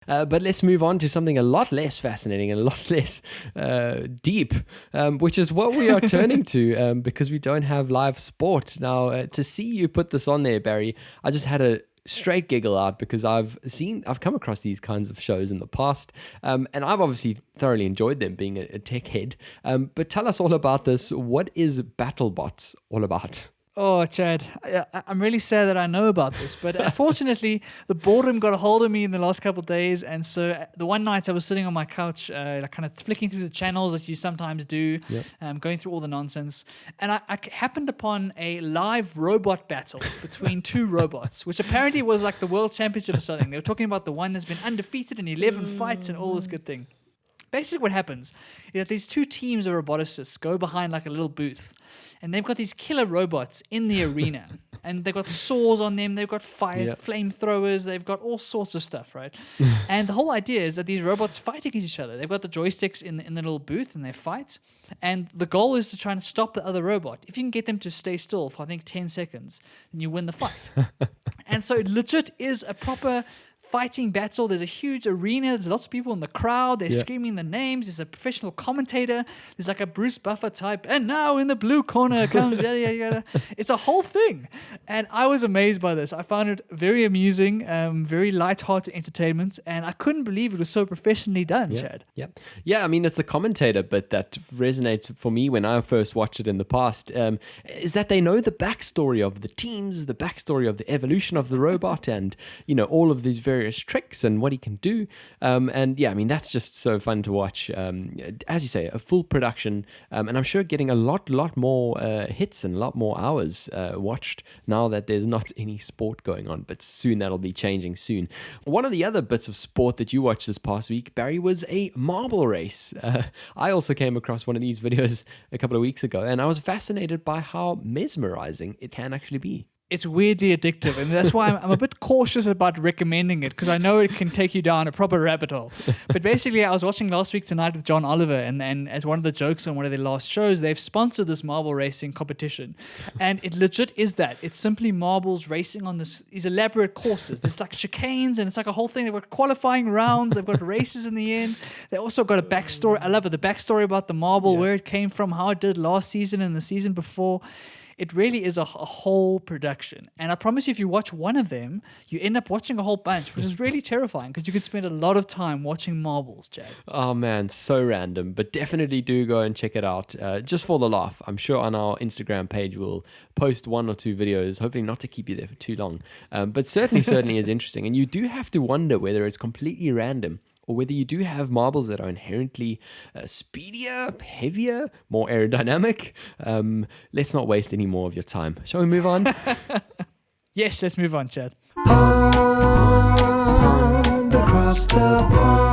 But let's move on to something a lot less fascinating and a lot less deep, which is what we are turning to because we don't have live sport. Now, to see you put this on there, Barry, I just had a straight giggle out because I've come across these kinds of shows in the past, and I've obviously thoroughly enjoyed them being a tech head. But tell us all about this. What is BattleBots all about? Oh, Chad, I'm really sad that I know about this, but unfortunately, the boredom got a hold of me in the last couple of days, and so the one night I was sitting on my couch, kind of flicking through the channels that you sometimes do, going through all the nonsense, and I happened upon a live robot battle between two robots, which apparently was like the world championship or something. They were talking about the one that's been undefeated in 11 fights and all this good thing. Basically what happens is that these two teams of roboticists go behind like a little booth, and they've got these killer robots in the arena, and they've got saws on them, they've got flamethrowers, they've got all sorts of stuff, right? And the whole idea is that these robots fight against each other. They've got the joysticks in the little booth, and they fight, and the goal is to try and stop the other robot. If you can get them to stay still for, I think, 10 seconds, then you win the fight. And so it legit is a proper fighting battle. There's a huge arena. There's lots of people in the crowd. They're screaming the names. There's a professional commentator. There's like a Bruce Buffer type. And now in the blue corner comes yada, yada, yada. It's a whole thing. And I was amazed by this. I found it very amusing, very light-hearted entertainment. And I couldn't believe it was so professionally done, Chad. Yeah, I mean, it's the commentator bit that resonates for me when I first watched it in the past, is that they know the backstory of the teams, the backstory of the evolution of the robot, and, you know, all of these various tricks and what he can do. And yeah, I mean, that's just so fun to watch. As you say, a full production, and I'm sure getting a lot more hits and a lot more hours watched now that there's not any sport going on, but soon that'll be changing soon. One of the other bits of sport that you watched this past week, Barry, was a marble race. I also came across one of these videos a couple of weeks ago, and I was fascinated by how mesmerizing it can actually be. It's weirdly addictive, and that's why I'm a bit cautious about recommending it, because I know it can take you down a proper rabbit hole. But basically, I was watching Last Week Tonight with John Oliver, and as one of the jokes on one of their last shows, they've sponsored this marble racing competition. And it legit is that. It's simply marbles racing on these elaborate courses. There's like chicanes, and it's like a whole thing. They've got qualifying rounds, they've got races in the end. They also got a backstory. I love it, the backstory about the marble, where it came from, how it did last season and the season before. It really is a whole production. And I promise you, if you watch one of them, you end up watching a whole bunch, which is really terrifying because you could spend a lot of time watching marbles, Chad. Oh man, so random. But definitely do go and check it out just for the laugh. I'm sure on our Instagram page we'll post 1 or 2 videos, hoping not to keep you there for too long. But certainly is interesting. And you do have to wonder whether it's completely random or whether you do have marbles that are inherently speedier, heavier, more aerodynamic. Let's not waste any more of your time. Shall we move on? Yes, let's move on, Chad. Across the pond.